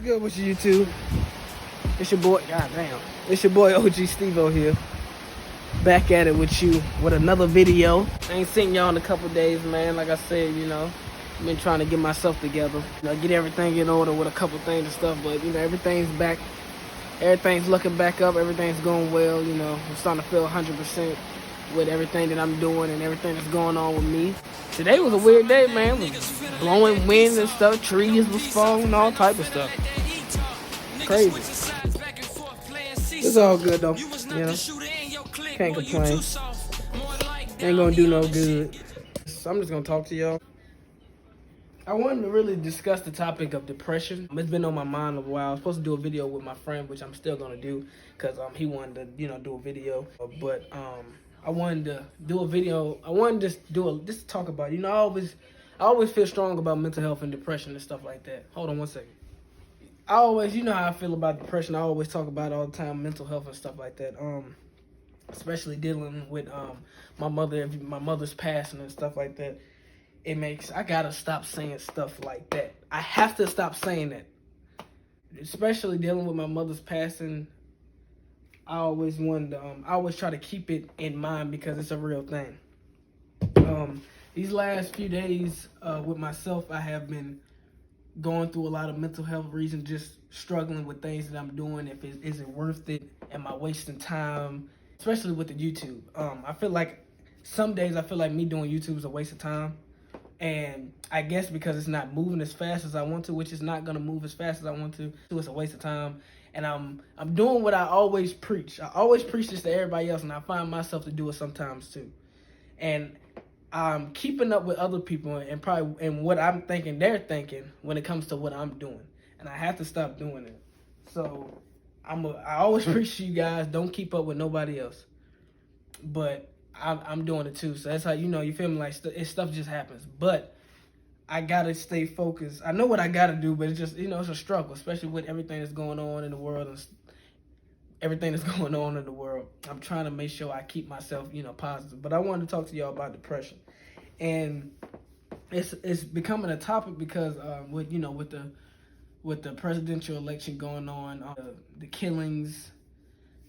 good with you, YouTube? It's your boy, goddamn. It's your boy ohgeestevo here. Back at it with you with another video. I ain't seen y'all in a couple days, man. Like I said, I've been trying to get myself together. Get everything in order with a couple things and stuff. But, everything's back. Everything's looking back up. Everything's going well. I'm starting to feel 100% with everything that I'm doing and everything that's going on with me. Today was a weird day, man. It was blowing winds and stuff. Trees was falling, all type of stuff. Crazy. It's all good though, Can't complain. Ain't gonna do no good. So I'm just gonna talk to y'all. I wanted to really discuss the topic of depression. It's been on my mind a while. I was supposed to do a video with my friend, which I'm still gonna do, because he wanted to, do a video. But I wanted to do a video. I wanted to just talk about it. I always feel strong about mental health and depression and stuff like that. Hold on one second. I always, how I feel about depression. I always talk about it all the time, mental health and stuff like that. Especially dealing with my mother's passing and stuff like that. I gotta stop saying stuff like that. I have to stop saying that. Especially dealing with my mother's passing. I always try to keep it in mind because it's a real thing. These last few days with myself, I have been going through a lot of mental health reasons, just struggling with things that I'm doing. Is it worth it? Am I wasting time? Especially with the YouTube. I feel like some days me doing YouTube is a waste of time. And I guess because it's not moving as fast as I want to, which is not gonna move as fast as I want to, so it's a waste of time. And I'm doing what I always preach. I always preach this to everybody else, and I find myself to do it sometimes too. And I'm keeping up with other people and what I'm thinking they're thinking when it comes to what I'm doing. And I have to stop doing it. So I always preach to you guys, don't keep up with nobody else. But I'm doing it too. So that's how you feel me, like stuff just happens. But I gotta stay focused. I know what I gotta do, but it's just, it's a struggle, especially with everything that's going on in the world and everything that's going on in the world. I'm trying to make sure I keep myself, positive. But I wanted to talk to y'all about depression. And it's becoming a topic because with the presidential election going on, the killings,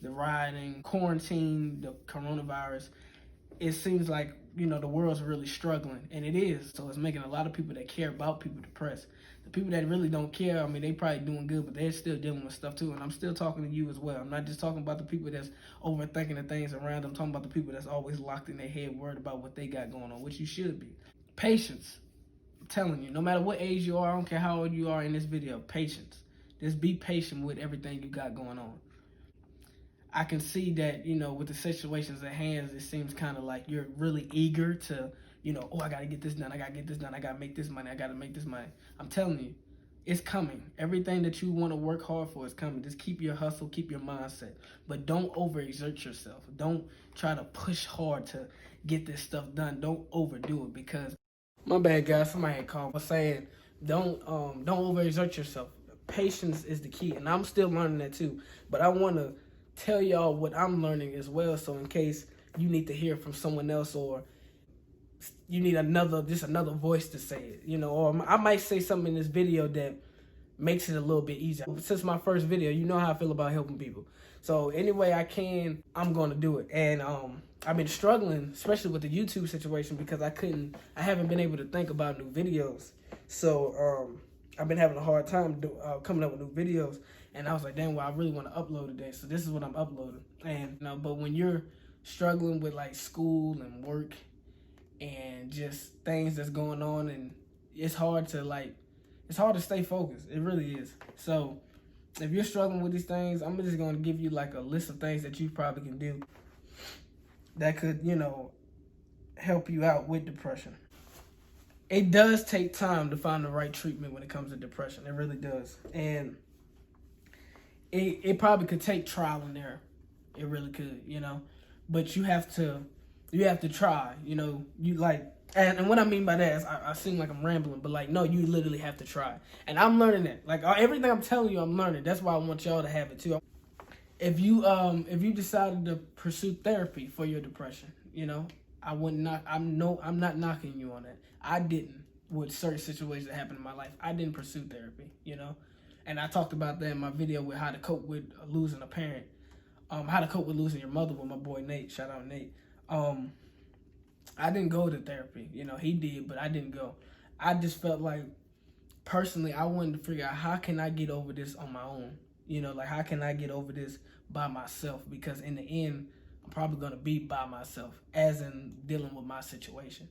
the rioting, quarantine, the coronavirus, it seems like, the world's really struggling, and it is. So it's making a lot of people that care about people depressed. The people that really don't care, they probably doing good, but they're still dealing with stuff too. And I'm still talking to you as well. I'm not just talking about the people that's overthinking the things around them. I'm talking about the people that's always locked in their head, worried about what they got going on, which you should be. Patience. I'm telling you, no matter what age you are, I don't care how old you are in this video, patience. Just be patient with everything you got going on. I can see that, with the situations at hand, it seems kind of like you're really eager to, I got to get this done. I got to get this done. I got to make this money. I got to make this money. I'm telling you, it's coming. Everything that you want to work hard for is coming. Just keep your hustle, keep your mindset. But don't overexert yourself. Don't try to push hard to get this stuff done. Don't overdo it because, my bad, guys. Somebody had called for saying, don't overexert yourself. Patience is the key. And I'm still learning that too. But I want to tell y'all what I'm learning as well, so in case you need to hear from someone else or you need another voice to say it, or I might say something in this video that makes it a little bit easier. Since my first video, you know how I feel about helping people. So any way I can, I'm going to do it. And I've been struggling, especially with the YouTube situation, because I haven't been able to think about new videos. So I've been having a hard time coming up with new videos. And I was like, damn, well, I really want to upload today. So this is what I'm uploading. And but when you're struggling with like school and work and just things that's going on, and it's hard to stay focused. It really is. So if you're struggling with these things, I'm just going to give you like a list of things that you probably can do that could, help you out with depression. It does take time to find the right treatment when it comes to depression. It really does. And it probably could take trial and error. It really could, but you have to try, and what I mean by that is I seem like I'm rambling, but no, you literally have to try. And I'm learning that. Like everything I'm telling you, I'm learning. That's why I want y'all to have it too. If you decided to pursue therapy for your depression, I'm not knocking you on that. I didn't with certain situations that happened in my life. I didn't pursue therapy, And I talked about that in my video with how to cope with losing a parent, how to cope with losing your mother with my boy Nate. Shout out Nate. I didn't go to therapy. You know, he did, but I didn't go. I just felt like, personally, I wanted to figure out how can I get over this on my own. You know, like how can I get over this by myself? Because in the end, I'm probably going to be by myself, as in dealing with my situation.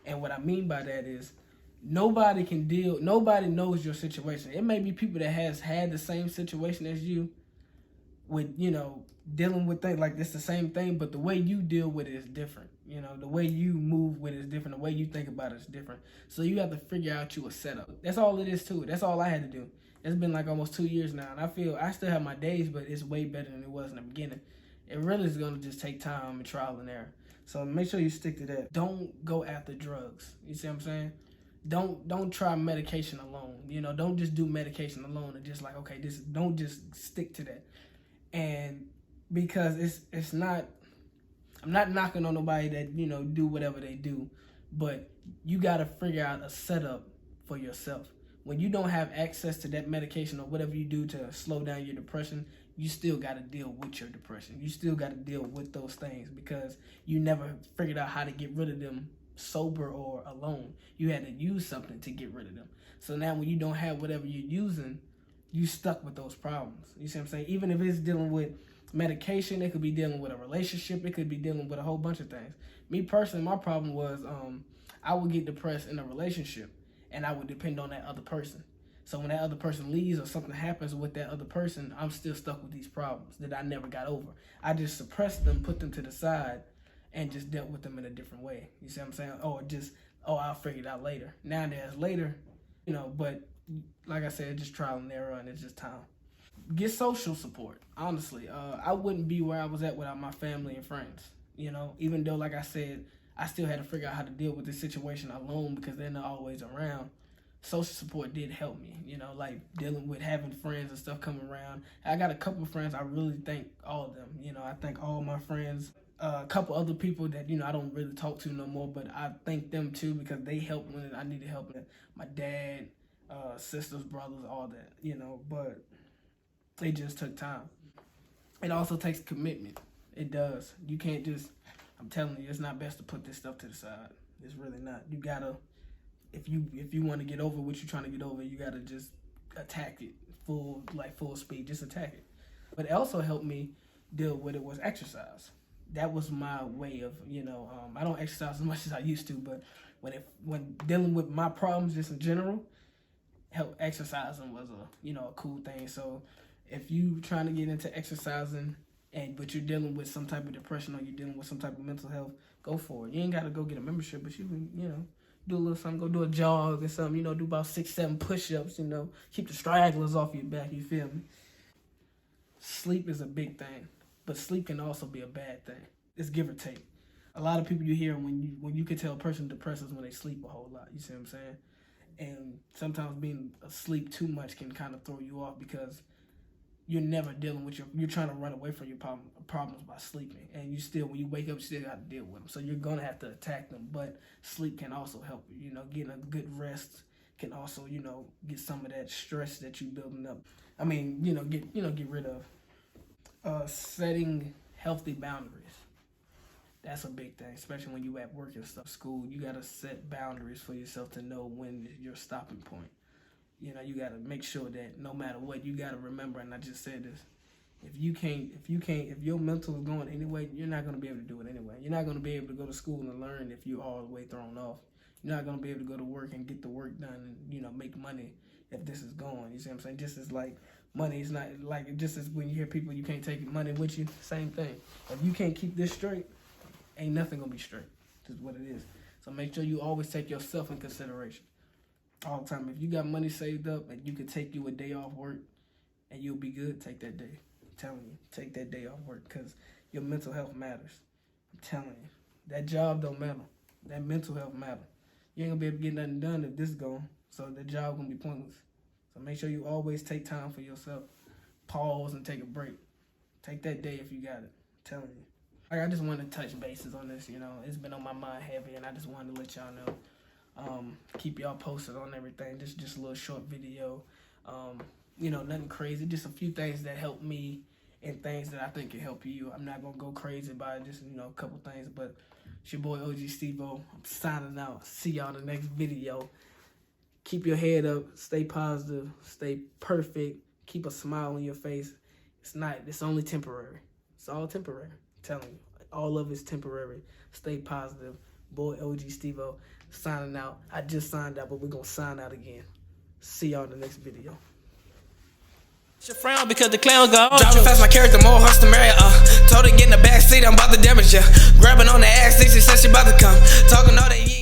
And what I mean by that is nobody knows your situation. It may be people that has had the same situation as you with, you know, dealing with things like this, the same thing, but the way you deal with it is different. You know, the way you move with it is different. The way you think about it is different. So you have to figure out you a setup. That's all it is to it. That's all I had to do. It's been like almost 2 years now, and I feel I still have my days, but it's way better than it was in the beginning. It really is going to just take time and trial and error. So make sure you stick to that. Don't go after drugs. You see what I'm saying? Don't try medication alone. You know, don't just do medication alone and just like, okay, don't just stick to that. And because it's not, I'm not knocking on nobody that, you know, do whatever they do, but you got to figure out a setup for yourself. When you don't have access to that medication or whatever you do to slow down your depression, you still got to deal with your depression. You still got to deal with those things because you never figured out how to get rid of them sober or alone. You had to use something to get rid of them. So now when you don't have whatever you're using, you stuck with those problems. You see what I'm saying? Even if it's dealing with medication, it could be dealing with a relationship, it could be dealing with a whole bunch of things. Me personally, my problem was I would get depressed in a relationship and I would depend on that other person. So when that other person leaves or something happens with that other person, I'm still stuck with these problems that I never got over. I just suppressed them, put them to the side, and just dealt with them in a different way. You see what I'm saying? Or just, I'll figure it out later. Nowadays, later, you know, but like I said, just trial and error, and it's just time. Get social support, honestly. I wouldn't be where I was at without my family and friends, you know, even though, like I said, I still had to figure out how to deal with this situation alone because they're not always around. Social support did help me, you know, like dealing with having friends and stuff come around. I got a couple of friends, I really thank all of them. You know, I thank all my friends. A couple other people that, you know, I don't really talk to no more, but I thank them too because they helped when I needed help. My dad, sisters, brothers, all that, you know, but it just took time. It also takes commitment. It does. You can't just, I'm telling you, it's not best to put this stuff to the side. It's really not. You gotta, if you want to get over what you're trying to get over, you gotta just attack it full speed. Just attack it. But it also helped me deal with it was exercise. That was my way of, you know, I don't exercise as much as I used to, but when dealing with my problems just in general, exercising was a cool thing. So if you trying to get into exercising but you're dealing with some type of depression or you're dealing with some type of mental health, go for it. You ain't gotta go get a membership, but you can, you know, do a little something, go do a jog or something, you know, do about 6-7 push-ups, you know, keep the stragglers off your back, you feel me? Sleep is a big thing, but sleep can also be a bad thing. It's give or take. A lot of people you hear when you can tell a person depressed is when they sleep a whole lot, you see what I'm saying? And sometimes being asleep too much can kind of throw you off because you're never dealing with you're trying to run away from your problems by sleeping. And you still, when you wake up, you still got to deal with them. So you're going to have to attack them. But sleep can also help you. You know, getting a good rest can also, you know, get some of that stress that you're building up. I mean, get rid of. Setting healthy boundaries. That's a big thing, especially when you at work and stuff. School, you got to set boundaries for yourself to know when your stopping point. You know, you got to make sure that no matter what, you got to remember, and I just said this, if your mental is going anyway, you're not going to be able to do it anyway. You're not going to be able to go to school and learn if you're all the way thrown off. You're not going to be able to go to work and get the work done and, you know, make money if this is going. You see what I'm saying? Just as like money is not like, just as when you hear people, you can't take money with you, same thing. If you can't keep this straight, ain't nothing going to be straight. Just what it is. So make sure you always take yourself in consideration. All the time. If you got money saved up and you could take you a day off work and you'll be good, take that day. I'm telling you, take that day off work because your mental health matters. I'm telling you, that job don't matter. That mental health matter. You ain't gonna be able to get nothing done if this is gone, so the job gonna be pointless. So make sure you always take time for yourself. Pause and take a break. Take that day if you got it. I'm telling you. Like, I just wanted to touch bases on this, you know. It's been on my mind heavy and I just wanted to let y'all know. Keep y'all posted on everything. This is just a little short video. you know, nothing crazy. Just a few things that help me and things that I think can help you. I'm not gonna go crazy about it, just, you know, a couple things. But it's your boy OhGestevo. I'm signing out. See y'all in the next video. Keep your head up. Stay positive. Stay perfect. Keep a smile on your face. It's only temporary. It's all temporary. I'm telling you. All of it's temporary. Stay positive. Boy OhGestevo signing out. I just signed out, but we're gonna sign out again. See y'all in the next video. Your frown because the clown gone. Driving fast, my character more horse to marry. Told her get in the back seat, I'm about to damage ya. Grabbing on the ass, she said she about to come. Talking all that.